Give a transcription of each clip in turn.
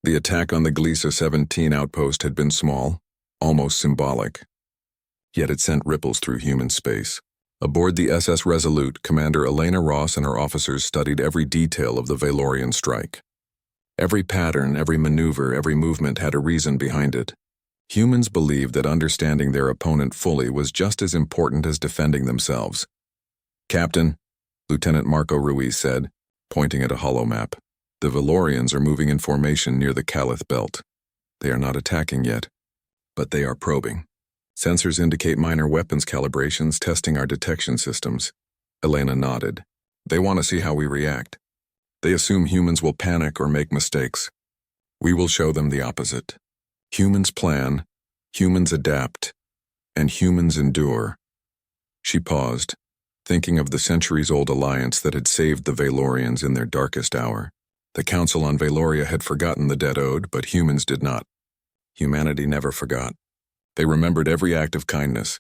The attack on the Gliesa 17 outpost had been small, almost symbolic. Yet it sent ripples through human space. Aboard the SS Resolute, Commander Elena Ross and her officers studied every detail of the Valorian strike. Every pattern, every maneuver, every movement had a reason behind it. Humans believed that understanding their opponent fully was just as important as defending themselves. "Captain," Lieutenant Marco Ruiz said, pointing at a holomap, "the Valorians are moving in formation near the Calith Belt. They are not attacking yet, but they are probing. Sensors indicate minor weapons calibrations testing our detection systems." Elena nodded. "They want to see how we react. They assume humans will panic or make mistakes. We will show them the opposite. Humans plan, humans adapt, and humans endure." She paused, thinking of the centuries-old alliance that had saved the Valorians in their darkest hour. The Council on Valoria had forgotten the debt owed, but humans did not. Humanity never forgot. They remembered every act of kindness,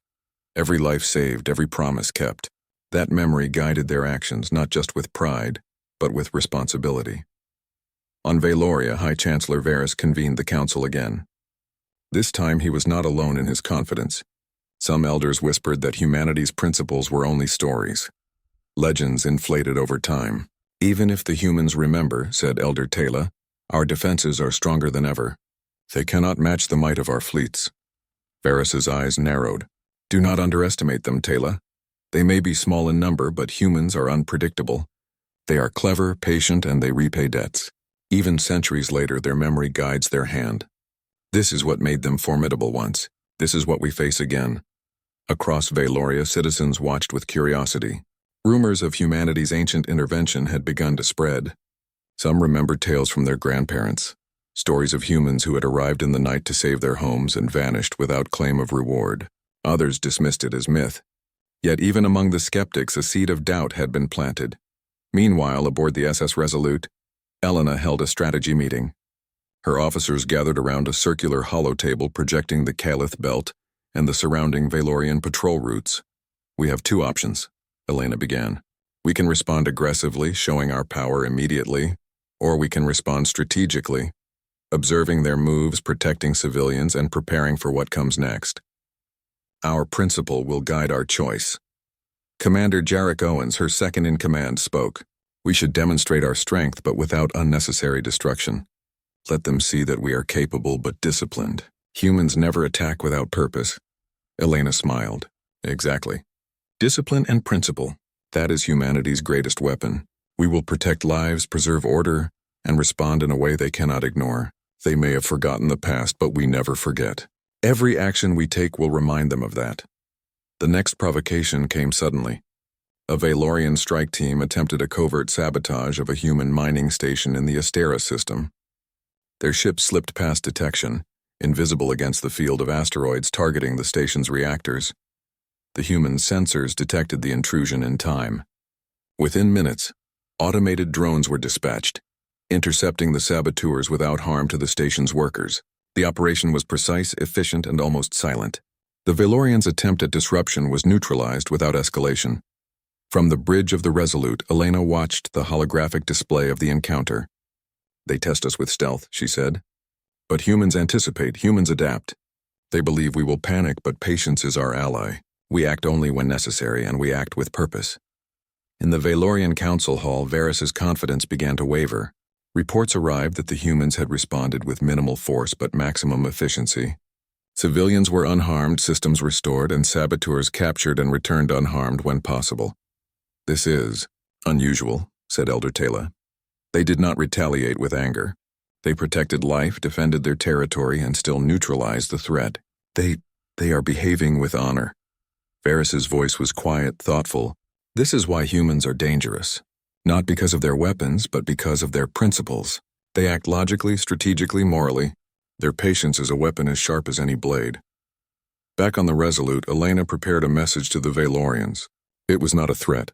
every life saved, every promise kept. That memory guided their actions not just with pride, but with responsibility. On Valoria, High Chancellor Varys convened the council again. This time he was not alone in his confidence. Some elders whispered that humanity's principles were only stories, legends inflated over time. "Even if the humans remember," said Elder Tayla, "our defenses are stronger than ever. They cannot match the might of our fleets." Varys's eyes narrowed. "Do not underestimate them, Tayla. They may be small in number, but humans are unpredictable. They are clever, patient, and they repay debts. Even centuries later, their memory guides their hand. This is what made them formidable once. This is what we face again." Across Valoria, citizens watched with curiosity. Rumors of humanity's ancient intervention had begun to spread. Some remembered tales from their grandparents, stories of humans who had arrived in the night to save their homes and vanished without claim of reward. Others dismissed it as myth. Yet even among the skeptics, a seed of doubt had been planted. Meanwhile, aboard the SS Resolute, Elena held a strategy meeting. Her officers gathered around a circular holotable projecting the Calith Belt and the surrounding Valorian patrol routes. "We have two options," Elena began. "We can respond aggressively, showing our power immediately, or we can respond strategically, observing their moves, protecting civilians, and preparing for what comes next. Our principle will guide our choice." Commander Jarek Owens, her second-in-command, spoke. "We should demonstrate our strength, but without unnecessary destruction. Let them see that we are capable but disciplined. Humans never attack without purpose." Elena smiled. "Exactly. Discipline and principle. That is humanity's greatest weapon. We will protect lives, preserve order, and respond in a way they cannot ignore. They may have forgotten the past, but we never forget. Every action we take will remind them of that." The next provocation came suddenly. A Valorian strike team attempted a covert sabotage of a human mining station in the Astera system. Their ship slipped past detection, invisible against the field of asteroids targeting the station's reactors. The human sensors detected the intrusion in time. Within minutes, automated drones were dispatched, intercepting the saboteurs without harm to the station's workers. The operation was precise, efficient, and almost silent. The Valorians' attempt at disruption was neutralized without escalation. From the bridge of the Resolute, Elena watched the holographic display of the encounter. "They test us with stealth," she said. "But humans anticipate, humans adapt. They believe we will panic, but patience is our ally. We act only when necessary, and we act with purpose." In the Valorian Council Hall, Varys's confidence began to waver. Reports arrived that the humans had responded with minimal force but maximum efficiency. Civilians were unharmed, systems restored, and saboteurs captured and returned unharmed when possible. "This is unusual," said Elder Tayla. "They did not retaliate with anger. They protected life, defended their territory, and still neutralized the threat. They are behaving with honor." Varys's voice was quiet, thoughtful. "This is why humans are dangerous. Not because of their weapons, but because of their principles. They act logically, strategically, morally. Their patience is a weapon as sharp as any blade." Back on the Resolute, Elena prepared a message to the Valorians. It was not a threat.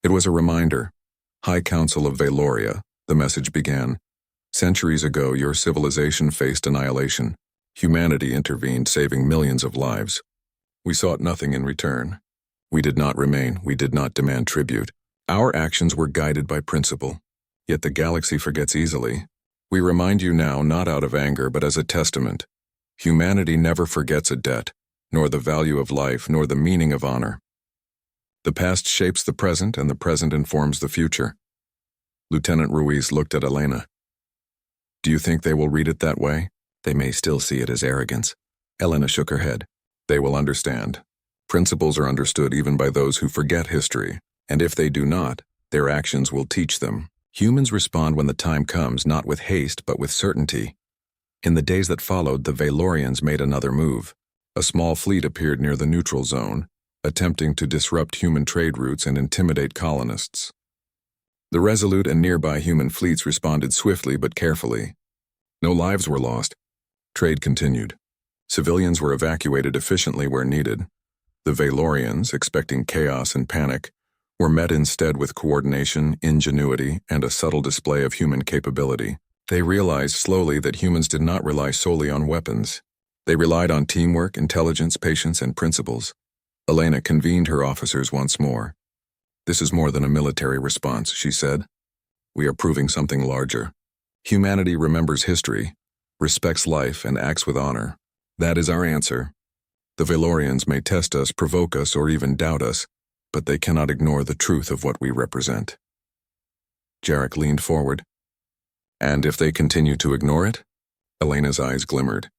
It was a reminder. "High Council of Valoria," the message began. "Centuries ago, your civilization faced annihilation. Humanity intervened, saving millions of lives. We sought nothing in return. We did not remain. We did not demand tribute. Our actions were guided by principle. Yet the galaxy forgets easily. We remind you now not out of anger but as a testament. Humanity never forgets a debt, nor the value of life, nor the meaning of honor. The past shapes the present, and the present informs the future. Lieutenant Ruiz looked at Elena. Do you think they will read it that way? They may still see it as arrogance. Elena shook her head. They will understand. Principles are understood even by those who forget history, and if they do not, their actions will teach them. Humans respond when the time comes, not with haste but with certainty. In the days that followed, the Valorians made another move. A small fleet appeared near the neutral zone, attempting to disrupt human trade routes and intimidate colonists. The Resolute and nearby human fleets responded swiftly but carefully. No lives were lost. Trade continued. Civilians were evacuated efficiently where needed. The Valorians, expecting chaos and panic, were met instead with coordination, ingenuity, and a subtle display of human capability. They realized slowly that humans did not rely solely on weapons. They relied on teamwork, intelligence, patience, and principles. Elena convened her officers once more. This is more than a military response, she said. We are proving something larger. Humanity remembers history, respects life, and acts with honor. That is our answer. The Valorians may test us, provoke us, or even doubt us, but they cannot ignore the truth of what we represent. Jarek leaned forward. And if they continue to ignore it? Elena's eyes glimmered.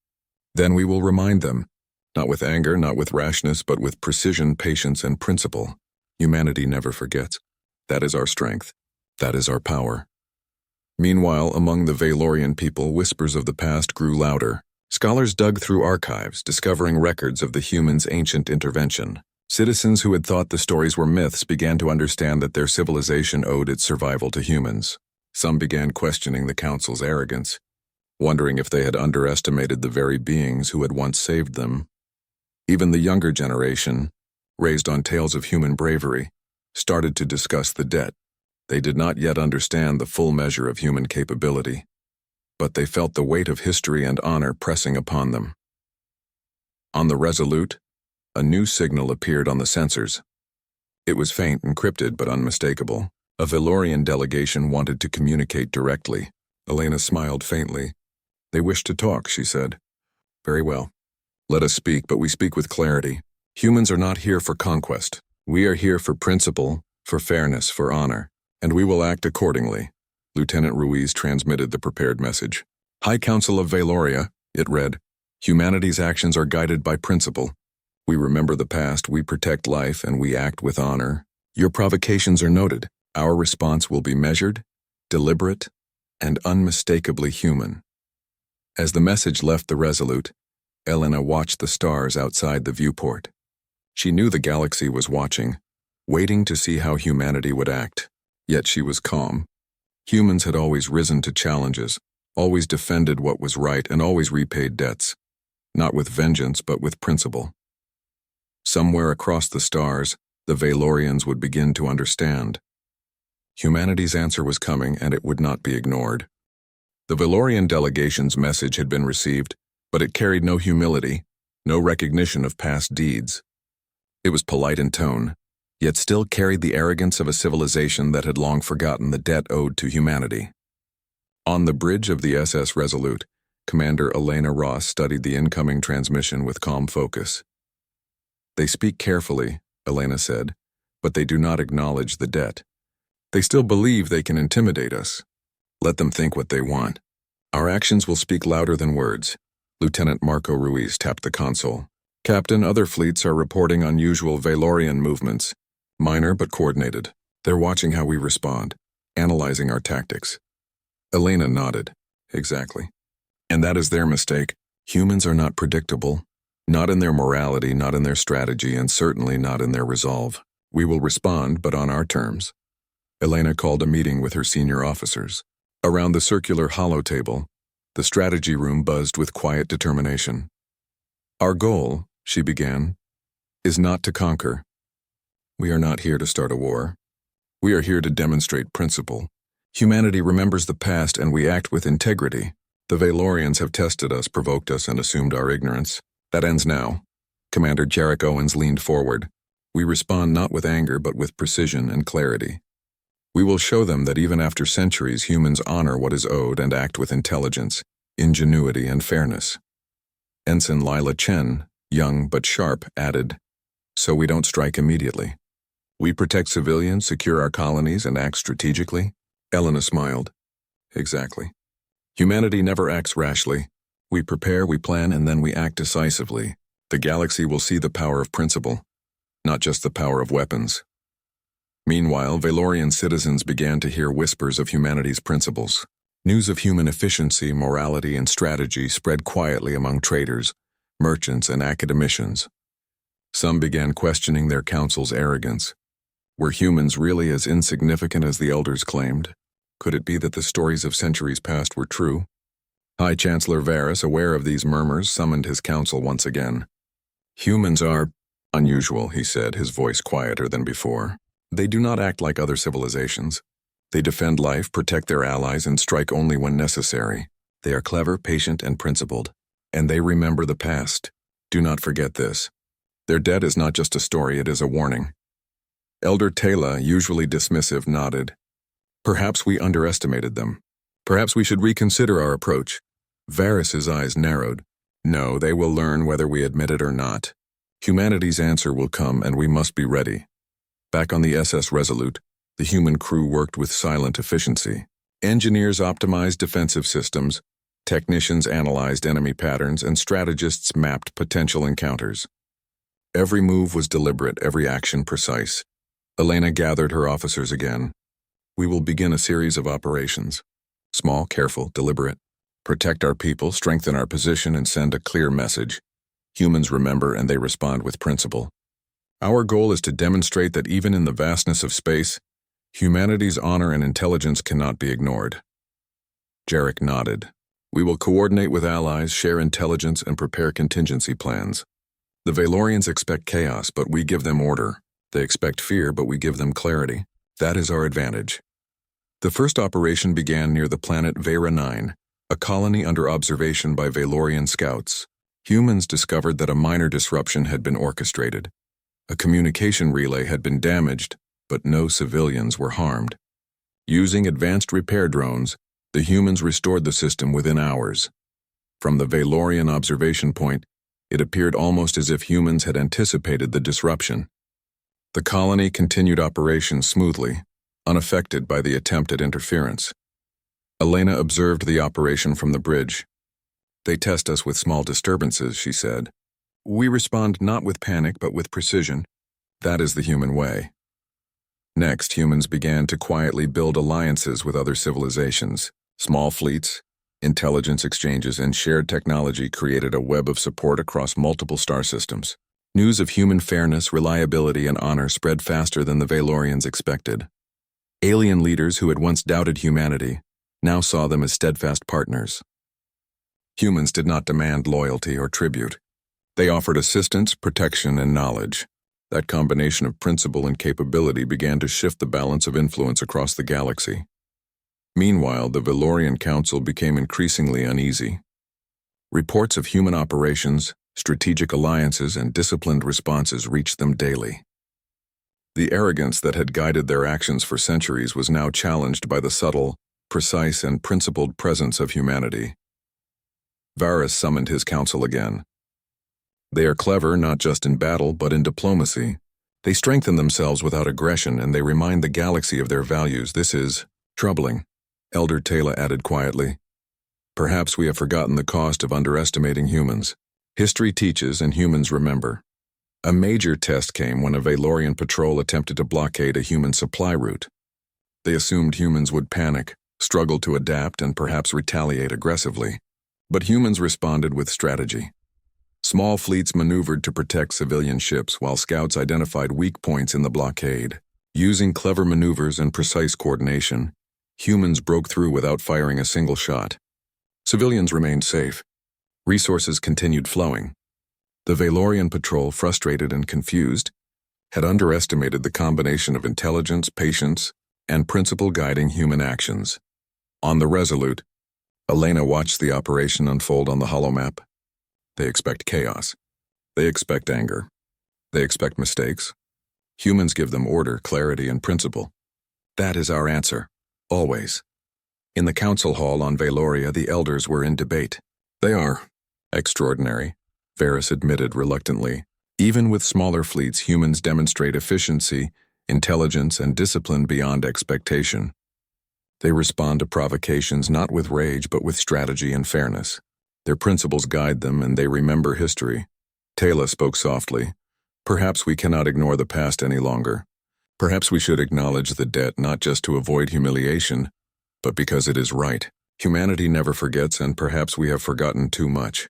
Then we will remind them, not with anger, not with rashness, but with precision, patience, and principle. Humanity never forgets. That is our strength. That is our power. Meanwhile, among the Valorian people, whispers of the past grew louder. Scholars dug through archives, discovering records of the humans' ancient intervention. Citizens who had thought the stories were myths began to understand that their civilization owed its survival to humans. Some began questioning the Council's arrogance, wondering if they had underestimated the very beings who had once saved them. Even the younger generation, raised on tales of human bravery, started to discuss the debt. They did not yet understand the full measure of human capability, but they felt the weight of history and honor pressing upon them. On the Resolute, a new signal appeared on the sensors. It was faint, encrypted, but unmistakable. A Valorian delegation wanted to communicate directly. Elena smiled faintly. They wish to talk, she said. Very well. Let us speak, but we speak with clarity. Humans are not here for conquest. We are here for principle, for fairness, for honor, and we will act accordingly. Lieutenant Ruiz transmitted the prepared message. High Council of Valoria, it read, humanity's actions are guided by principle. We remember the past, we protect life, and we act with honor. Your provocations are noted. Our response will be measured, deliberate, and unmistakably human. As the message left the Resolute, Elena watched the stars outside the viewport. She knew the galaxy was watching, waiting to see how humanity would act. Yet she was calm. Humans had always risen to challenges, always defended what was right, and always repaid debts. Not with vengeance, but with principle. Somewhere across the stars, the Valorians would begin to understand. Humanity's answer was coming, and it would not be ignored. The Valorian delegation's message had been received, but it carried no humility, no recognition of past deeds. It was polite in tone, yet still carried the arrogance of a civilization that had long forgotten the debt owed to humanity. On the bridge of the SS Resolute, Commander Elena Ross studied the incoming transmission with calm focus. They speak carefully, Elena said, but they do not acknowledge the debt. They still believe they can intimidate us. Let them think what they want. Our actions will speak louder than words. Lieutenant Marco Ruiz tapped the console. Captain, other fleets are reporting unusual Valorian movements. Minor but coordinated. They're watching how we respond, analyzing our tactics. Elena nodded. Exactly. And that is their mistake. Humans are not predictable. Not in their morality, not in their strategy, and certainly not in their resolve. We will respond, but on our terms. Elena called a meeting with her senior officers. Around the circular hollow table, the strategy room buzzed with quiet determination. Our goal, she began, is not to conquer. We are not here to start a war. We are here to demonstrate principle. Humanity remembers the past, and we act with integrity. The Valorians have tested us, provoked us, and assumed our ignorance. That ends now. Commander Jarek Owens leaned forward. We respond not with anger, but with precision and clarity. We will show them that even after centuries, humans honor what is owed and act with intelligence, ingenuity, and fairness. Ensign Lila Chen, young but sharp, added, "So we don't strike immediately. We protect civilians, secure our colonies, and act strategically?" Elena smiled. "Exactly. Humanity never acts rashly. We prepare, we plan, and then we act decisively. The galaxy will see the power of principle, not just the power of weapons." Meanwhile, Valorian citizens began to hear whispers of humanity's principles. News of human efficiency, morality, and strategy spread quietly among traders, merchants, and academicians. Some began questioning their council's arrogance. Were humans really as insignificant as the elders claimed? Could it be that the stories of centuries past were true? High Chancellor Varys, aware of these murmurs, summoned his council once again. "Humans are unusual," he said, his voice quieter than before. "They do not act like other civilizations. They defend life, protect their allies, and strike only when necessary. They are clever, patient, and principled. And they remember the past. Do not forget this. Their debt is not just a story, it is a warning." Elder Taylor, usually dismissive, nodded. "Perhaps we underestimated them. Perhaps we should reconsider our approach." Varys's eyes narrowed. "No, they will learn whether we admit it or not. Humanity's answer will come, and we must be ready." Back on the SS Resolute, the human crew worked with silent efficiency. Engineers optimized defensive systems, technicians analyzed enemy patterns, and strategists mapped potential encounters. Every move was deliberate, every action precise. Elena gathered her officers again. "We will begin a series of operations. Small, careful, deliberate. Protect our people, strengthen our position, and send a clear message. Humans remember and they respond with principle. Our goal is to demonstrate that even in the vastness of space, humanity's honor and intelligence cannot be ignored." Jarek nodded. "We will coordinate with allies, share intelligence, and prepare contingency plans. The Valorians expect chaos, but we give them order. They expect fear, but we give them clarity. That is our advantage." The first operation began near the planet Vera 9, a colony under observation by Valorian scouts. Humans discovered that a minor disruption had been orchestrated. A communication relay had been damaged, but no civilians were harmed. Using advanced repair drones, the humans restored the system within hours. From the Valorian observation point, it appeared almost as if humans had anticipated the disruption. The colony continued operations smoothly, unaffected by the attempt at interference. Elena observed the operation from the bridge. "They test us with small disturbances," she said. "We respond not with panic but with precision. That is the human way." Next, humans began to quietly build alliances with other civilizations. Small fleets, intelligence exchanges, and shared technology created a web of support across multiple star systems. News of human fairness, reliability, and honor spread faster than the Valorians expected. Alien leaders who had once doubted humanity now saw them as steadfast partners. Humans did not demand loyalty or tribute. They offered assistance, protection, and knowledge. That combination of principle and capability began to shift the balance of influence across the galaxy. Meanwhile, the Valorian Council became increasingly uneasy. Reports of human operations, strategic alliances, and disciplined responses reached them daily. The arrogance that had guided their actions for centuries was now challenged by the subtle, precise, and principled presence of humanity. Varys summoned his council again. "They are clever not just in battle but in diplomacy. They strengthen themselves without aggression, and they remind the galaxy of their values. This is troubling," Elder Taylor added quietly. "Perhaps we have forgotten the cost of underestimating humans. History teaches and humans remember." A major test came when a Valorian patrol attempted to blockade a human supply route. They assumed humans would panic, struggle to adapt, and perhaps retaliate aggressively. But humans responded with strategy. Small fleets maneuvered to protect civilian ships while scouts identified weak points in the blockade. Using clever maneuvers and precise coordination, humans broke through without firing a single shot. Civilians remained safe. Resources continued flowing. The Valorian patrol, frustrated and confused, had underestimated the combination of intelligence, patience, and principle guiding human actions. On the Resolute, Elena watched the operation unfold on the holomap. They expect chaos. They expect anger. They expect mistakes. Humans give them order, clarity, and principle. That is our answer. Always. In the council hall on Valoria, the elders were in debate. They are extraordinary, Varys admitted reluctantly. Even with smaller fleets, humans demonstrate efficiency, intelligence, and discipline beyond expectation. They respond to provocations not with rage but with strategy and fairness. Their principles guide them and they remember history. Taylor spoke softly. Perhaps we cannot ignore the past any longer. Perhaps we should acknowledge the debt not just to avoid humiliation, but because it is right. Humanity never forgets, and perhaps we have forgotten too much.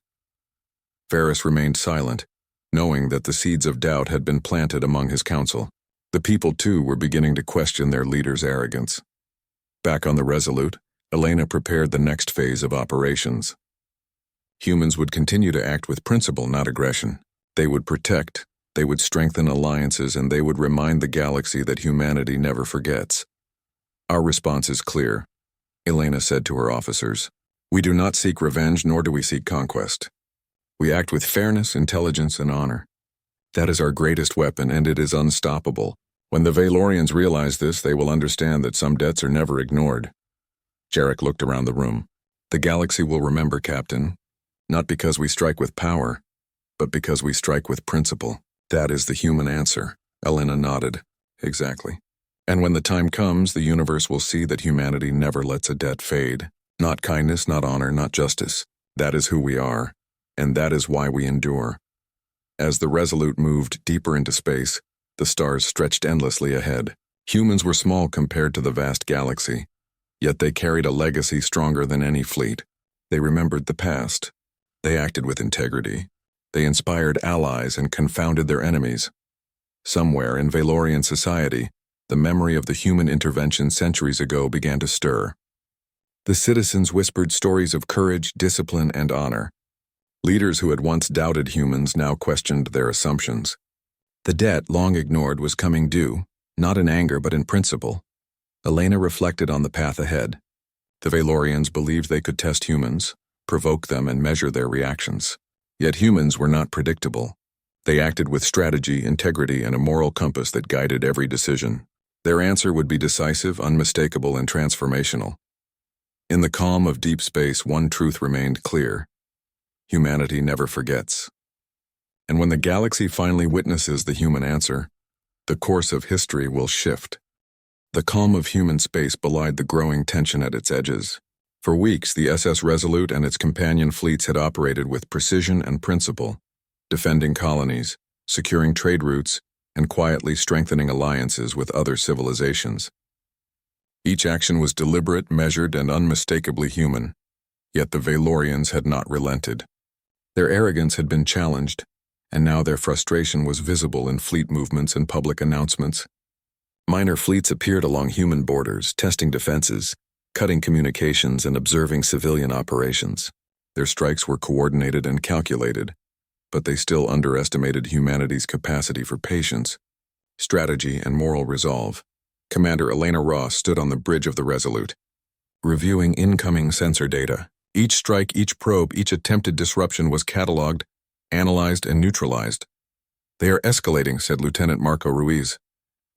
Varys remained silent, knowing that the seeds of doubt had been planted among his council. The people, too, were beginning to question their leader's arrogance. Back on the Resolute, Elena prepared the next phase of operations. Humans would continue to act with principle, not aggression. They would protect, they would strengthen alliances, and they would remind the galaxy that humanity never forgets. Our response is clear, Elena said to her officers. We do not seek revenge, nor do we seek conquest. We act with fairness, intelligence, and honor. That is our greatest weapon, and it is unstoppable. When the Valorians realize this, they will understand that some debts are never ignored. Jarek looked around the room. The galaxy will remember, Captain, not because we strike with power, but because we strike with principle. That is the human answer. Elena nodded. Exactly. And when the time comes, the universe will see that humanity never lets a debt fade. Not kindness, not honor, not justice. That is who we are, and that is why we endure. As the Resolute moved deeper into space, the stars stretched endlessly ahead. Humans were small compared to the vast galaxy, yet they carried a legacy stronger than any fleet. They remembered the past. They acted with integrity. They inspired allies and confounded their enemies. Somewhere in Valorian society, the memory of the human intervention centuries ago began to stir. The citizens whispered stories of courage, discipline, and honor. Leaders who had once doubted humans now questioned their assumptions. The debt, long ignored, was coming due, not in anger but in principle. Elena reflected on the path ahead. The Valorians believed they could test humans, provoke them, and measure their reactions. Yet humans were not predictable. They acted with strategy, integrity, and a moral compass that guided every decision. Their answer would be decisive, unmistakable, and transformational. In the calm of deep space, one truth remained clear. Humanity never forgets. And when the galaxy finally witnesses the human answer, the course of history will shift. The calm of human space belied the growing tension at its edges. For weeks, the SS Resolute and its companion fleets had operated with precision and principle, defending colonies, securing trade routes, and quietly strengthening alliances with other civilizations. Each action was deliberate, measured, and unmistakably human, yet the Valorians had not relented. Their arrogance had been challenged, and now their frustration was visible in fleet movements and public announcements. Minor fleets appeared along human borders, testing defenses, cutting communications, and observing civilian operations. Their strikes were coordinated and calculated, but they still underestimated humanity's capacity for patience, strategy, and moral resolve. Commander Elena Ross stood on the bridge of the Resolute, reviewing incoming sensor data. Each strike, each probe, each attempted disruption was cataloged, analyzed, and neutralized. They are escalating, said Lieutenant Marco Ruiz.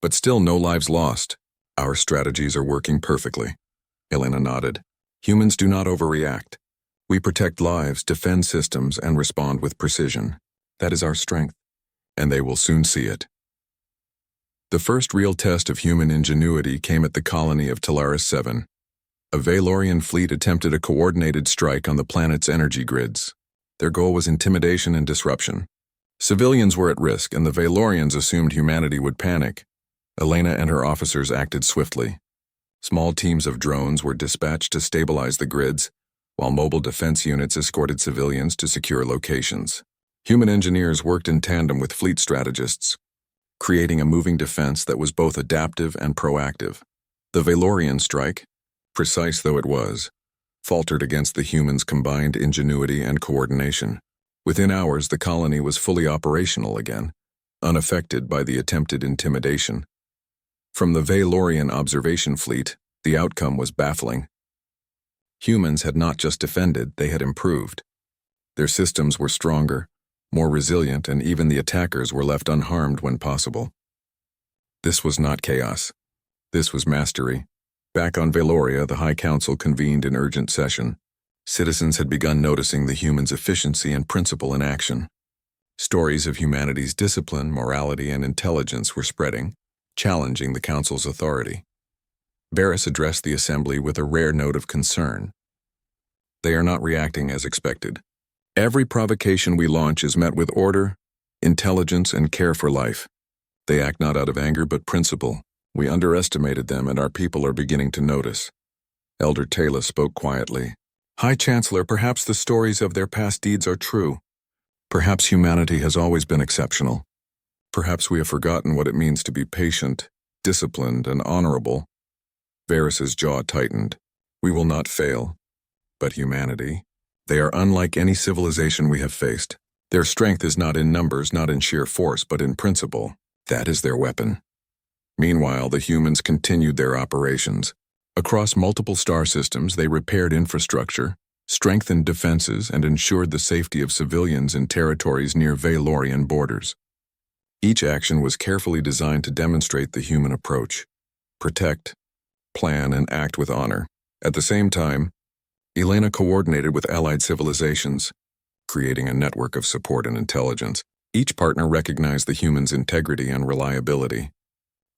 But still no lives lost. Our strategies are working perfectly. Elena nodded. Humans do not overreact. We protect lives, defend systems, and respond with precision. That is our strength, and they will soon see it. The first real test of human ingenuity came at the colony of Talaris 7. A Valorian fleet attempted a coordinated strike on the planet's energy grids. Their goal was intimidation and disruption. Civilians were at risk, and the Valorians assumed humanity would panic. Elena and her officers acted swiftly. Small teams of drones were dispatched to stabilize the grids, while mobile defense units escorted civilians to secure locations. Human engineers worked in tandem with fleet strategists, creating a moving defense that was both adaptive and proactive. The Valorian strike, precise though it was, faltered against the humans' combined ingenuity and coordination. Within hours, the colony was fully operational again, unaffected by the attempted intimidation. From the Valorian observation fleet, the outcome was baffling. Humans had not just defended, they had improved. Their systems were stronger, more resilient, and even the attackers were left unharmed when possible. This was not chaos. This was mastery. Back on Valoria, the High Council convened in urgent session. Citizens had begun noticing the humans' efficiency and principle in action. Stories of humanity's discipline, morality, and intelligence were spreading, challenging the Council's authority. Varys addressed the assembly with a rare note of concern. They are not reacting as expected. Every provocation we launch is met with order, intelligence, and care for life. They act not out of anger but principle. We underestimated them, and our people are beginning to notice. Elder Taylor spoke quietly. High Chancellor, perhaps the stories of their past deeds are true. Perhaps humanity has always been exceptional. Perhaps we have forgotten what it means to be patient, disciplined, and honorable. Varys's jaw tightened. We will not fail. But humanity, they are unlike any civilization we have faced. Their strength is not in numbers, not in sheer force, but in principle. That is their weapon. Meanwhile, the humans continued their operations. Across multiple star systems, they repaired infrastructure, strengthened defenses, and ensured the safety of civilians in territories near Valorian borders. Each action was carefully designed to demonstrate the human approach: protect, plan, and act with honor. At the same time, Elena coordinated with allied civilizations, creating a network of support and intelligence. Each partner recognized the human's integrity and reliability.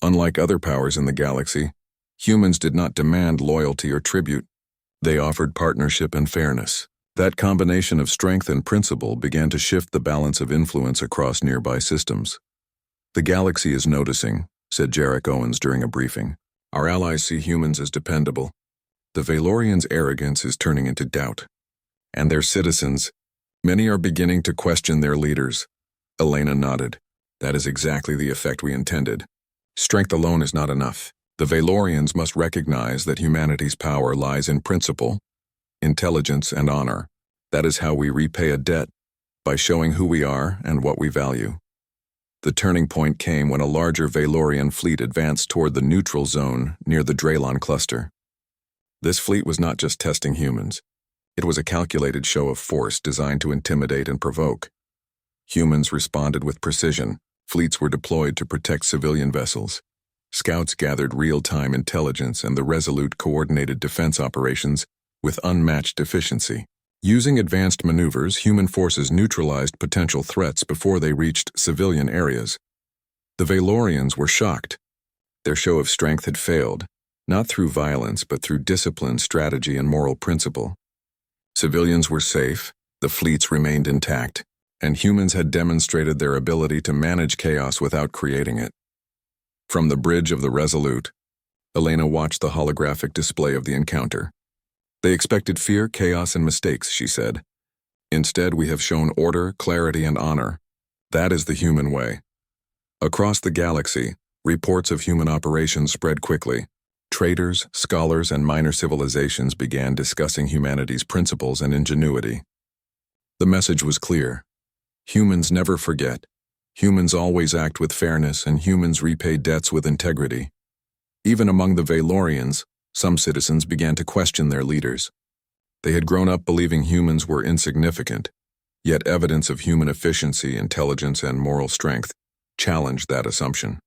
Unlike other powers in the galaxy, humans did not demand loyalty or tribute. They offered partnership and fairness. That combination of strength and principle began to shift the balance of influence across nearby systems. The galaxy is noticing, said Jarek Owens during a briefing. Our allies see humans as dependable. The Valorians' arrogance is turning into doubt. And their citizens, many are beginning to question their leaders. Elena nodded. That is exactly the effect we intended. Strength alone is not enough. The Valorians must recognize that humanity's power lies in principle, intelligence, and honor. That is how we repay a debt, by showing who we are and what we value. The turning point came when a larger Valorian fleet advanced toward the neutral zone near the Draylon cluster. This fleet was not just testing humans. It was a calculated show of force designed to intimidate and provoke. Humans responded with precision. Fleets were deployed to protect civilian vessels. Scouts gathered real-time intelligence, and the Resolute coordinated defense operations with unmatched efficiency. Using advanced maneuvers, human forces neutralized potential threats before they reached civilian areas. The Valorians were shocked. Their show of strength had failed, not through violence but through discipline, strategy, and moral principle. Civilians were safe, the fleets remained intact, and humans had demonstrated their ability to manage chaos without creating it. From the bridge of the Resolute, Elena watched the holographic display of the encounter. They expected fear, chaos, and mistakes, she said. Instead, we have shown order, clarity, and honor. That is the human way. Across the galaxy, reports of human operations spread quickly. Traders, scholars, and minor civilizations began discussing humanity's principles and ingenuity. The message was clear. Humans never forget. Humans always act with fairness, and humans repay debts with integrity. Even among the Valorians, some citizens began to question their leaders. They had grown up believing humans were insignificant, yet evidence of human efficiency, intelligence, and moral strength challenged that assumption.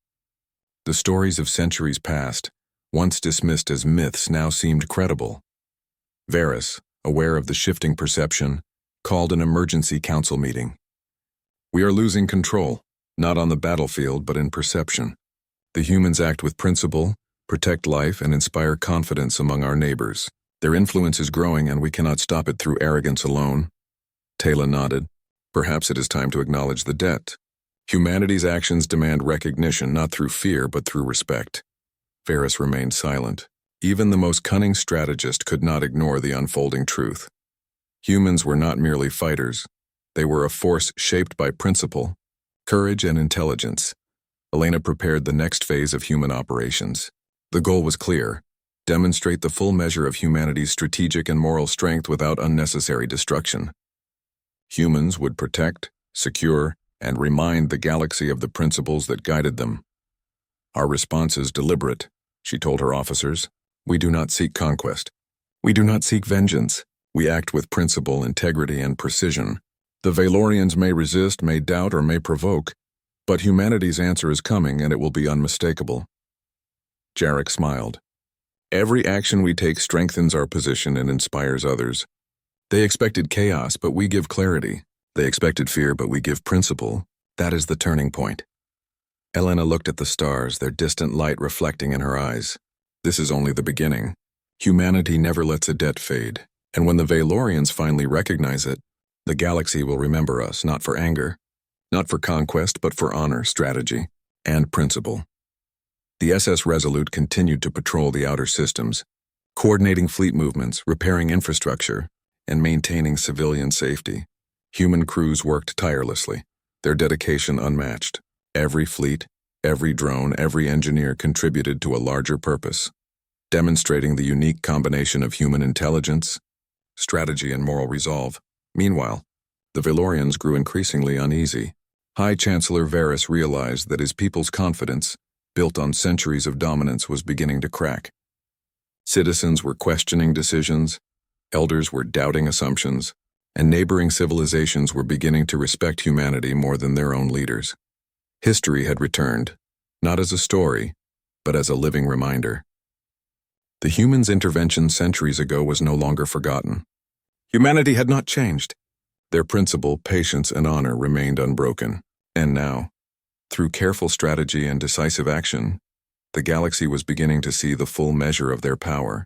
The stories of centuries past, once dismissed as myths, now seemed credible. Varys, aware of the shifting perception, called an emergency council meeting. We are losing control, not on the battlefield but in perception. The humans act with principle, protect life, and inspire confidence among our neighbors. Their influence is growing, and we cannot stop it through arrogance alone. Taylor nodded. Perhaps it is time to acknowledge the debt. Humanity's actions demand recognition not through fear but through respect. Varys remained silent. Even the most cunning strategist could not ignore the unfolding truth. Humans were not merely fighters. They were a force shaped by principle, courage, and intelligence. Elena prepared the next phase of human operations. The goal was clear: demonstrate the full measure of humanity's strategic and moral strength without unnecessary destruction. Humans would protect, secure, and remind the galaxy of the principles that guided them. Our response is deliberate, she told her officers. We do not seek conquest. We do not seek vengeance. We act with principle, integrity, and precision. The Valorians may resist, may doubt, or may provoke, but humanity's answer is coming, and it will be unmistakable. Jarek smiled. Every action we take strengthens our position and inspires others. They expected chaos, but we give clarity. They expected fear, but we give principle. That is the turning point. Elena looked at the stars, their distant light reflecting in her eyes. This is only the beginning. Humanity never lets a debt fade, and when the Valorians finally recognize it, the galaxy will remember us, not for anger, not for conquest, but for honor, strategy, and principle. The SS Resolute continued to patrol the outer systems, coordinating fleet movements, repairing infrastructure, and maintaining civilian safety. Human crews worked tirelessly, their dedication unmatched. Every fleet, every drone, every engineer contributed to a larger purpose, demonstrating the unique combination of human intelligence, strategy, and moral resolve. Meanwhile, the Valorians grew increasingly uneasy. High Chancellor Varys realized that his people's confidence, built on centuries of dominance, was beginning to crack. Citizens were questioning decisions, elders were doubting assumptions, and neighboring civilizations were beginning to respect humanity more than their own leaders. History had returned, not as a story, but as a living reminder. The humans' intervention centuries ago was no longer forgotten. Humanity had not changed. Their principle, patience, and honor remained unbroken. And now, through careful strategy and decisive action, the galaxy was beginning to see the full measure of their power.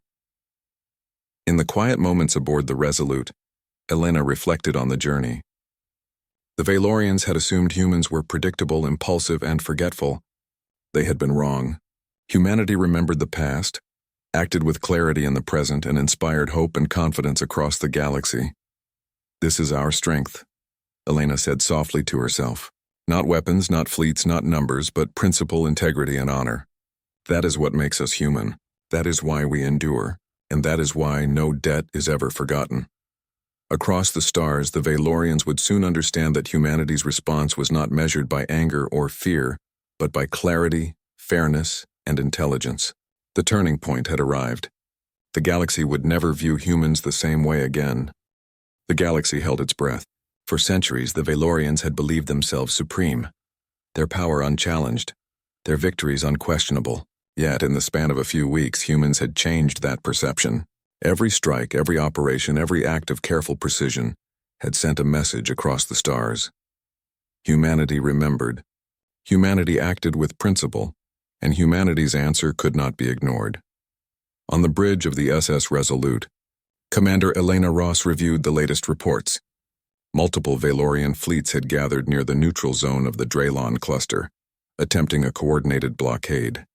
In the quiet moments aboard the Resolute, Elena reflected on the journey. The Valorians had assumed humans were predictable, impulsive, and forgetful. They had been wrong. Humanity remembered the past, acted with clarity in the present, and inspired hope and confidence across the galaxy. This is our strength, Elena said softly to herself. Not weapons, not fleets, not numbers, but principle, integrity, and honor. That is what makes us human. That is why we endure, and that is why no debt is ever forgotten. Across the stars, the Valorians would soon understand that humanity's response was not measured by anger or fear, but by clarity, fairness, and intelligence. The turning point had arrived. The galaxy would never view humans the same way again. The galaxy held its breath. For centuries, the Valorians had believed themselves supreme, their power unchallenged, their victories unquestionable. Yet, in the span of a few weeks, humans had changed that perception. Every strike, every operation, every act of careful precision had sent a message across the stars. Humanity remembered. Humanity acted with principle, and humanity's answer could not be ignored. On the bridge of the SS Resolute, Commander Elena Ross reviewed the latest reports. Multiple Valorian fleets had gathered near the neutral zone of the Draylon cluster, attempting a coordinated blockade.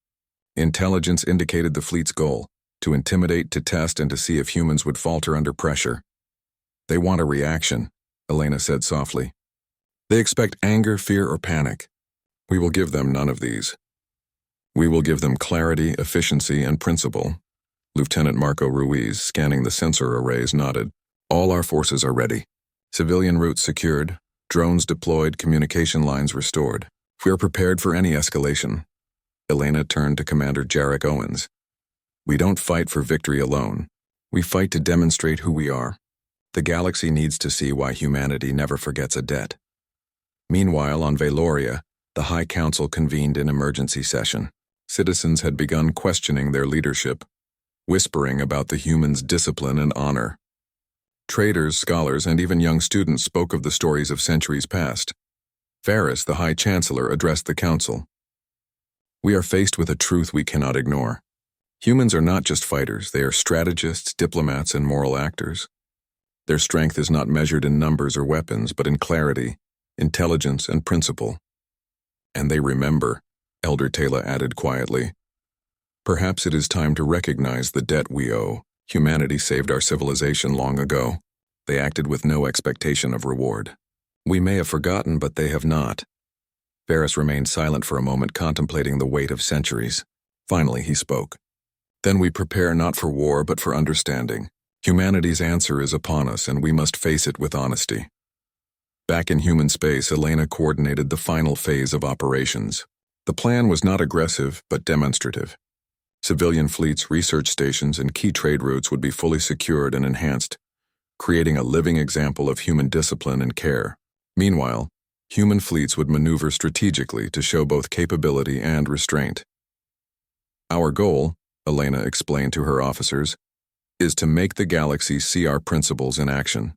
Intelligence indicated the fleet's goal: to intimidate, to test, and to see if humans would falter under pressure. They want a reaction, Elena said softly. They expect anger, fear, or panic. We will give them none of these. We will give them clarity, efficiency, and principle. Lieutenant Marco Ruiz, scanning the sensor arrays, nodded. All our forces are ready. Civilian routes secured, drones deployed, communication lines restored. We are prepared for any escalation. Elena turned to Commander Jarek Owens. We don't fight for victory alone. We fight to demonstrate who we are. The galaxy needs to see why humanity never forgets a debt. Meanwhile, on Valoria, the High Council convened an emergency session. Citizens had begun questioning their leadership, whispering about the humans' discipline and honor. Traders, scholars, and even young students spoke of the stories of centuries past. Varys, the High Chancellor, addressed the council. We are faced with a truth we cannot ignore. Humans are not just fighters, they are strategists, diplomats, and moral actors. Their strength is not measured in numbers or weapons, but in clarity, intelligence, and principle. And they remember, Elder Taylor added quietly. Perhaps it is time to recognize the debt we owe. Humanity saved our civilization long ago. They acted with no expectation of reward. We may have forgotten, but they have not. Varys remained silent for a moment, contemplating the weight of centuries. Finally, he spoke. Then we prepare not for war, but for understanding. Humanity's answer is upon us, and we must face it with honesty. Back in human space, Elena coordinated the final phase of operations. The plan was not aggressive, but demonstrative. Civilian fleets, research stations, and key trade routes would be fully secured and enhanced, creating a living example of human discipline and care. Meanwhile, human fleets would maneuver strategically to show both capability and restraint. Our goal, Elena explained to her officers, is to make the galaxy see our principles in action.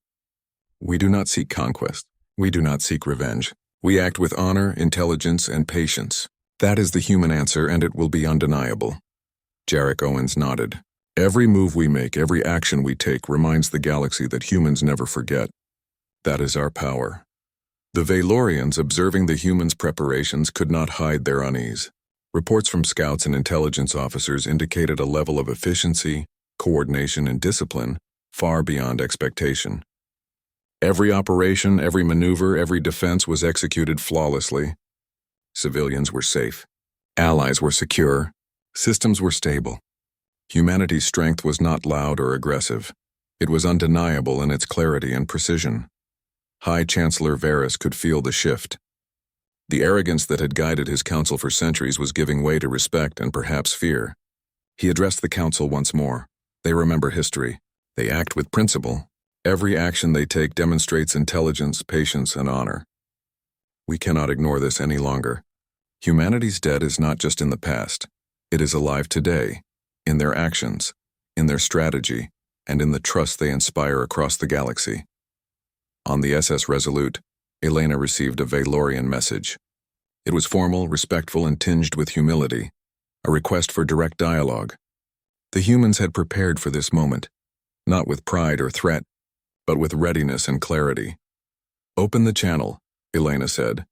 We do not seek conquest. We do not seek revenge. We act with honor, intelligence, and patience. That is the human answer, and it will be undeniable. Jarek Owens nodded. Every move we make, every action we take reminds the galaxy that humans never forget. That is our power. The Valorians, observing the humans' preparations, could not hide their unease. Reports from scouts and intelligence officers indicated a level of efficiency, coordination, and discipline far beyond expectation. Every operation, every maneuver, every defense was executed flawlessly. Civilians were safe. Allies were secure. Systems were stable. Humanity's strength was not loud or aggressive. It was undeniable in its clarity and precision. High Chancellor Varys could feel the shift. The arrogance that had guided his council for centuries was giving way to respect and perhaps fear. He addressed the council once more. They remember history. They act with principle. Every action they take demonstrates intelligence, patience, and honor. We cannot ignore this any longer. Humanity's debt is not just in the past. It is alive today, in their actions, in their strategy, and in the trust they inspire across the galaxy. On the SS Resolute, Elena received a Valorian message. It was formal, respectful, and tinged with humility, a request for direct dialogue. The humans had prepared for this moment, not with pride or threat, but with readiness and clarity. Open the channel, Elena said.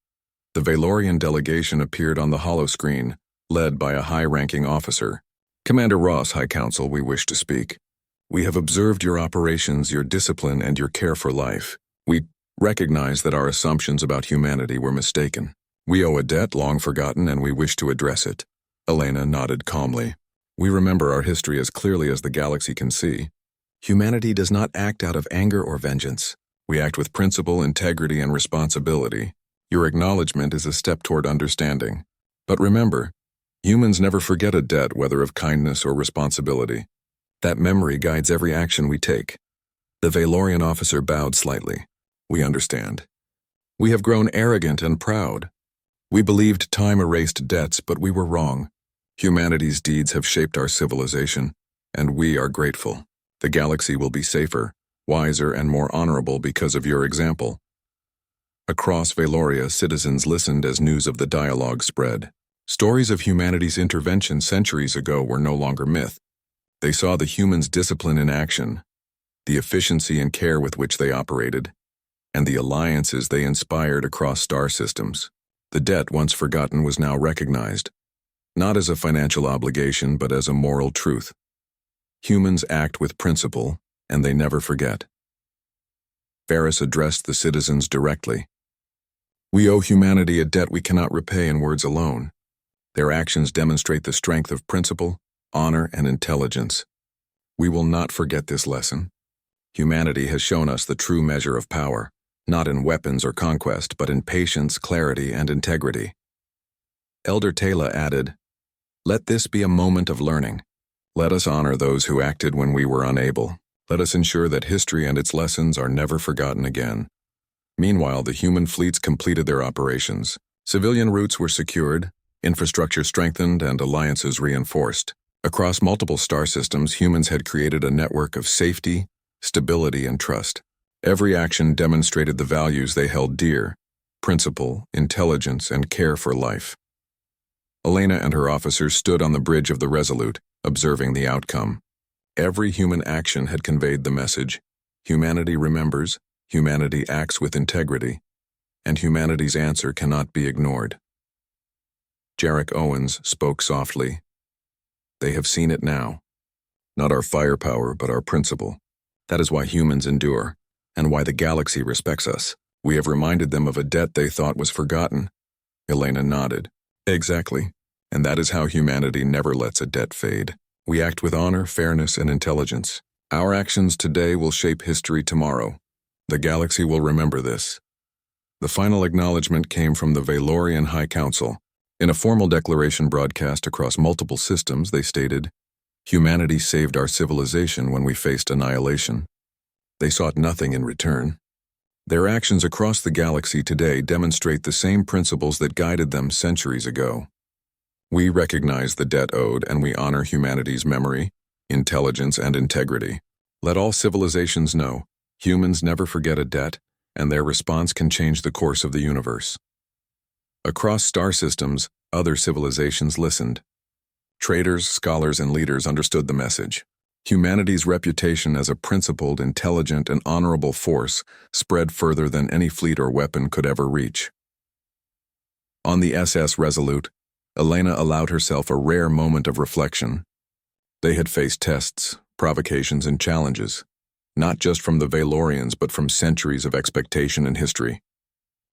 The Valorian delegation appeared on the holoscreen, led by a high-ranking officer. Commander Ross, High Council, we wish to speak. We have observed your operations, your discipline, and your care for life. We recognize that our assumptions about humanity were mistaken. We owe a debt long forgotten, and we wish to address it. Elena nodded calmly. We remember our history as clearly as the galaxy can see. Humanity does not act out of anger or vengeance. We act with principle, integrity, and responsibility. Your acknowledgement is a step toward understanding. But remember, humans never forget a debt, whether of kindness or responsibility. That memory guides every action we take. The Valorian officer bowed slightly. We understand. We have grown arrogant and proud. We believed time erased debts, but we were wrong. Humanity's deeds have shaped our civilization, and we are grateful. The galaxy will be safer, wiser, and more honorable because of your example. Across Valoria, citizens listened as news of the dialogue spread. Stories of humanity's intervention centuries ago were no longer myth. They saw the humans' discipline in action, the efficiency and care with which they operated, and the alliances they inspired across star systems. The debt once forgotten was now recognized, not as a financial obligation but as a moral truth. Humans act with principle, and they never forget. Varys addressed the citizens directly. We owe humanity a debt we cannot repay in words alone. Their actions demonstrate the strength of principle, honor, and intelligence. We will not forget this lesson. Humanity has shown us the true measure of power, not in weapons or conquest, but in patience, clarity, and integrity. Elder Taylor added, Let this be a moment of learning. Let us honor those who acted when we were unable. Let us ensure that history and its lessons are never forgotten again. Meanwhile, the human fleets completed their operations. Civilian routes were secured, infrastructure strengthened, and alliances reinforced. Across multiple star systems, humans had created a network of safety, stability, and trust. Every action demonstrated the values they held dear: principle, intelligence, and care for life. Elena and her officers stood on the bridge of the Resolute, observing the outcome. Every human action had conveyed the message: humanity remembers, humanity acts with integrity, and humanity's answer cannot be ignored. Jarek Owens spoke softly. They have seen it now. Not our firepower, but our principle. That is why humans endure, and why the galaxy respects us. We have reminded them of a debt they thought was forgotten. Elena nodded. Exactly. And that is how humanity never lets a debt fade. We act with honor, fairness, and intelligence. Our actions today will shape history tomorrow. The galaxy will remember this. The final acknowledgement came from the Valorian High Council. In a formal declaration broadcast across multiple systems, they stated, Humanity saved our civilization when we faced annihilation. They sought nothing in return. Their actions across the galaxy today demonstrate the same principles that guided them centuries ago. We recognize the debt owed and we honor humanity's memory, intelligence, and integrity. Let all civilizations know, humans never forget a debt, and their response can change the course of the universe. Across star systems, other civilizations listened. Traders, scholars, and leaders understood the message. Humanity's reputation as a principled, intelligent, and honorable force spread further than any fleet or weapon could ever reach. On the SS Resolute, Elena allowed herself a rare moment of reflection. They had faced tests, provocations, and challenges, not just from the Valorians but from centuries of expectation and history.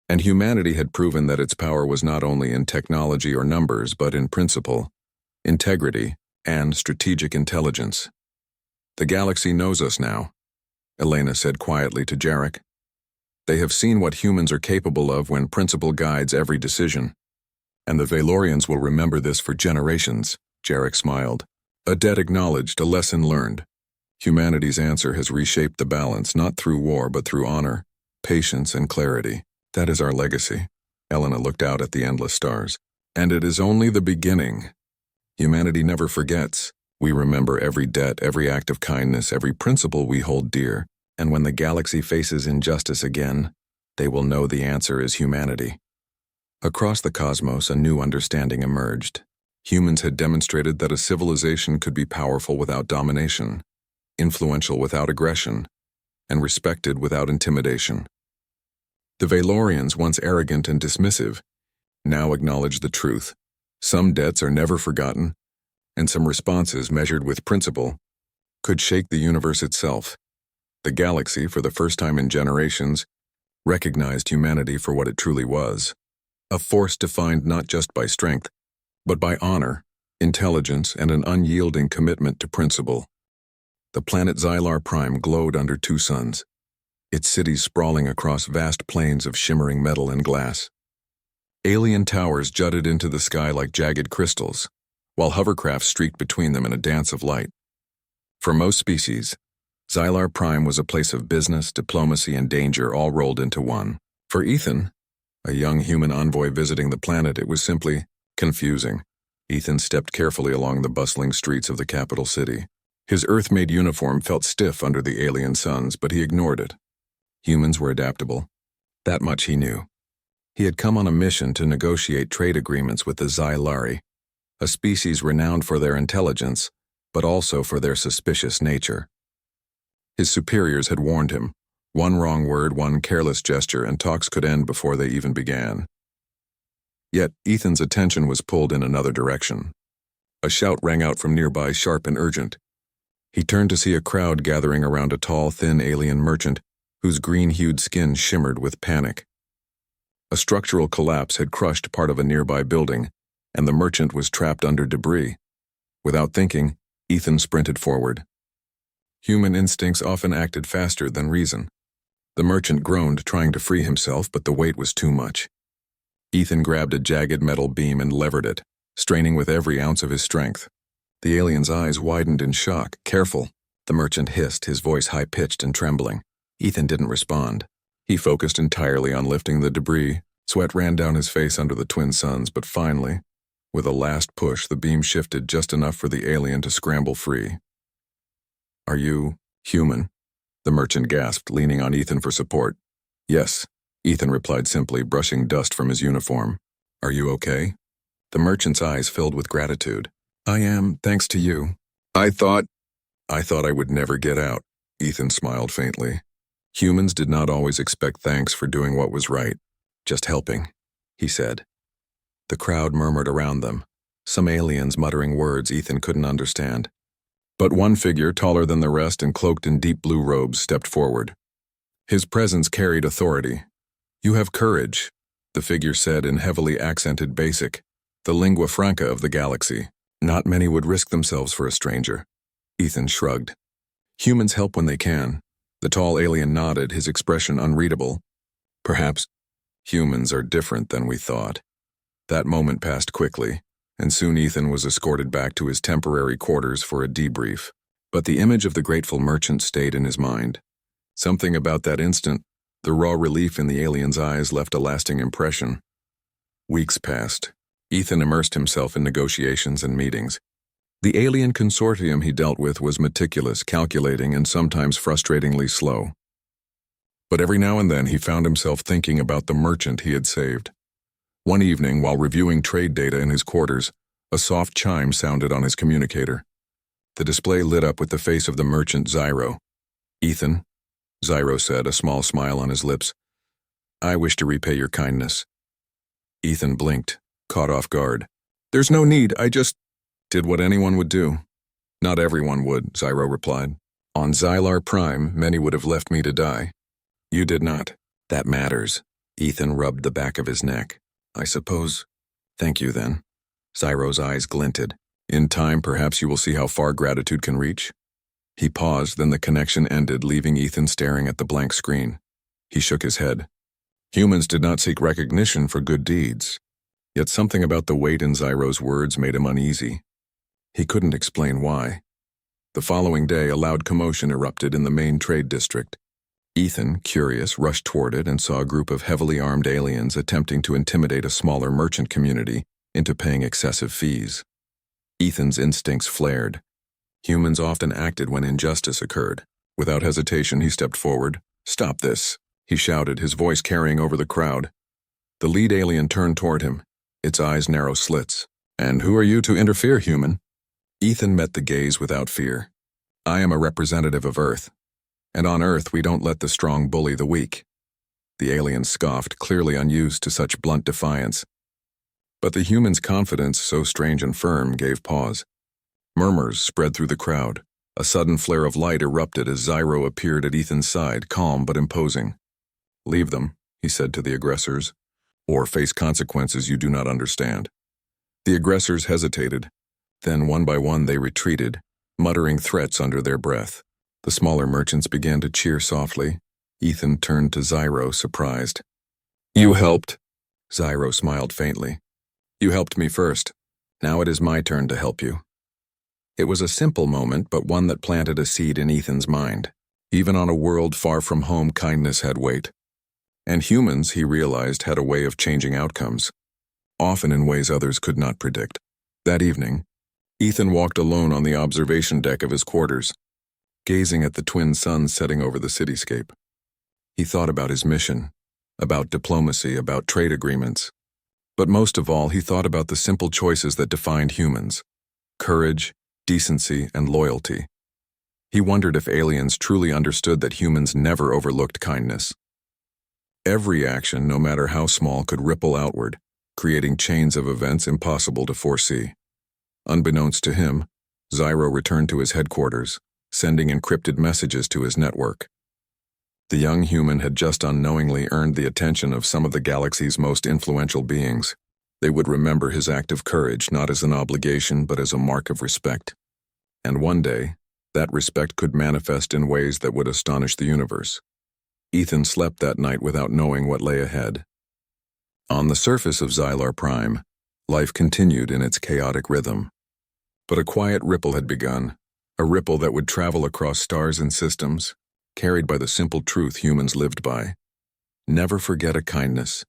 And humanity had proven that its power was not only in technology or numbers but in principle, integrity, and strategic intelligence. The galaxy knows us now, Elena said quietly to Jarek. They have seen what humans are capable of when principle guides every decision. And the Valorians will remember this for generations, Jarek smiled. A debt acknowledged, a lesson learned. Humanity's answer has reshaped the balance, not through war but through honor, patience, and clarity. That is our legacy. Elena looked out at the endless stars. And it is only the beginning. Humanity never forgets. We remember every debt, every act of kindness, every principle we hold dear. And when the galaxy faces injustice again, they will know the answer is humanity. Across the cosmos, a new understanding emerged. Humans had demonstrated that a civilization could be powerful without domination, influential without aggression, and respected without intimidation. The Valorians, once arrogant and dismissive, now acknowledged the truth. Some debts are never forgotten, and some responses measured with principle could shake the universe itself. The galaxy, for the first time in generations, recognized humanity for what it truly was. A force defined not just by strength, but by honor, intelligence, and an unyielding commitment to principle. The planet Xylar Prime glowed under two suns, its cities sprawling across vast plains of shimmering metal and glass. Alien towers jutted into the sky like jagged crystals, while hovercrafts streaked between them in a dance of light. For most species, Xylar Prime was a place of business, diplomacy, and danger all rolled into one. For Ethan, a young human envoy visiting the planet, it was simply confusing. Ethan stepped carefully along the bustling streets of the capital city. His Earth-made uniform felt stiff under the alien suns, but he ignored it. Humans were adaptable. That much he knew. He had come on a mission to negotiate trade agreements with the Xylari, a species renowned for their intelligence, but also for their suspicious nature. His superiors had warned him. One wrong word, one careless gesture, and talks could end before they even began. Yet Ethan's attention was pulled in another direction. A shout rang out from nearby, sharp and urgent. He turned to see a crowd gathering around a tall, thin alien merchant whose green-hued skin shimmered with panic. A structural collapse had crushed part of a nearby building, and the merchant was trapped under debris. Without thinking, Ethan sprinted forward. Human instincts often acted faster than reason. The merchant groaned, trying to free himself, but the weight was too much. Ethan grabbed a jagged metal beam and levered it, straining with every ounce of his strength. The alien's eyes widened in shock. "Careful," the merchant hissed, his voice high-pitched and trembling. Ethan didn't respond. He focused entirely on lifting the debris. Sweat ran down his face under the twin suns, but finally, with a last push, the beam shifted just enough for the alien to scramble free. "Are you human?" the merchant gasped, leaning on Ethan for support. "Yes," Ethan replied simply, brushing dust from his uniform. "Are you okay?" The merchant's eyes filled with gratitude. "I am, thanks to you. I thought I would never get out," Ethan smiled faintly. Humans did not always expect thanks for doing what was right. "Just helping," he said. The crowd murmured around them, some aliens muttering words Ethan couldn't understand. But one figure, taller than the rest and cloaked in deep blue robes, stepped forward. His presence carried authority. "You have courage," the figure said in heavily accented Basic, the lingua franca of the galaxy. "Not many would risk themselves for a stranger." Ethan shrugged. "Humans help when they can." The tall alien nodded, his expression unreadable. "Perhaps humans are different than we thought." That moment passed quickly, and soon Ethan was escorted back to his temporary quarters for a debrief. But the image of the grateful merchant stayed in his mind. Something about that instant, the raw relief in the alien's eyes, left a lasting impression. Weeks passed. Ethan immersed himself in negotiations and meetings. The alien consortium he dealt with was meticulous, calculating, and sometimes frustratingly slow. But every now and then he found himself thinking about the merchant he had saved. One evening, while reviewing trade data in his quarters, a soft chime sounded on his communicator. The display lit up with the face of the merchant Zyro. "Ethan," Zyro said, a small smile on his lips, "I wish to repay your kindness." Ethan blinked, caught off guard. "There's no need, I just did what anyone would do." "Not everyone would," Zyro replied. "On Xylar Prime, many would have left me to die. You did not. That matters." Ethan rubbed the back of his neck. "I suppose. Thank you, then." Zyro's eyes glinted. "In time, perhaps you will see how far gratitude can reach." He paused, then the connection ended, leaving Ethan staring at the blank screen. He shook his head. Humans did not seek recognition for good deeds. Yet something about the weight in Zyro's words made him uneasy. He couldn't explain why. The following day, a loud commotion erupted in the main trade district. Ethan, curious, rushed toward it and saw a group of heavily armed aliens attempting to intimidate a smaller merchant community into paying excessive fees. Ethan's instincts flared. Humans often acted when injustice occurred. Without hesitation, he stepped forward. "Stop this," he shouted, his voice carrying over the crowd. The lead alien turned toward him, its eyes narrow slits. "And who are you to interfere, human?" Ethan met the gaze without fear. "I am a representative of Earth. And on Earth, we don't let the strong bully the weak." The alien scoffed, clearly unused to such blunt defiance. But the human's confidence, so strange and firm, gave pause. Murmurs spread through the crowd. A sudden flare of light erupted as Zyro appeared at Ethan's side, calm but imposing. "Leave them," he said to the aggressors, "or face consequences you do not understand." The aggressors hesitated. Then, one by one, they retreated, muttering threats under their breath. The smaller merchants began to cheer softly. Ethan turned to Zyro, surprised. "You helped?" Zyro smiled faintly. "You helped me first. Now it is my turn to help you." It was a simple moment, but one that planted a seed in Ethan's mind. Even on a world far from home, kindness had weight. And humans, he realized, had a way of changing outcomes, often in ways others could not predict. That evening, Ethan walked alone on the observation deck of his quarters, gazing at the twin suns setting over the cityscape. He thought about his mission, about diplomacy, about trade agreements. But most of all, he thought about the simple choices that defined humans: courage, decency, and loyalty. He wondered if aliens truly understood that humans never overlooked kindness. Every action, no matter how small, could ripple outward, creating chains of events impossible to foresee. Unbeknownst to him, Zyro returned to his headquarters, sending encrypted messages to his network. The young human had just unknowingly earned the attention of some of the galaxy's most influential beings. They would remember his act of courage not as an obligation but as a mark of respect. And one day, that respect could manifest in ways that would astonish the universe. Ethan slept that night without knowing what lay ahead. On the surface of Xylar Prime, life continued in its chaotic rhythm. But a quiet ripple had begun, a ripple that would travel across stars and systems, carried by the simple truth humans lived by. Never forget a kindness,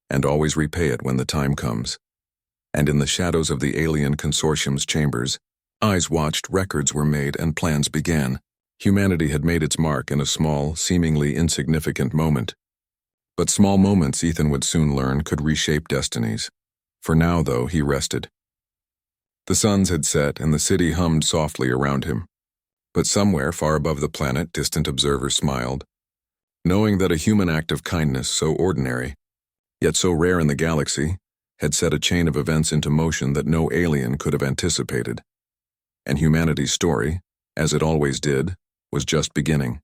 and always repay it when the time comes. And in the shadows of the alien consortium's chambers, eyes watched, records were made, and plans began. Humanity had made its mark in a small, seemingly insignificant moment. But small moments, Ethan would soon learn, could reshape destinies. For now, though, he rested. The suns had set, and the city hummed softly around him. But somewhere, far above the planet, distant observers smiled, knowing that a human act of kindness so ordinary, yet so rare in the galaxy, had set a chain of events into motion that no alien could have anticipated. And humanity's story, as it always did, was just beginning.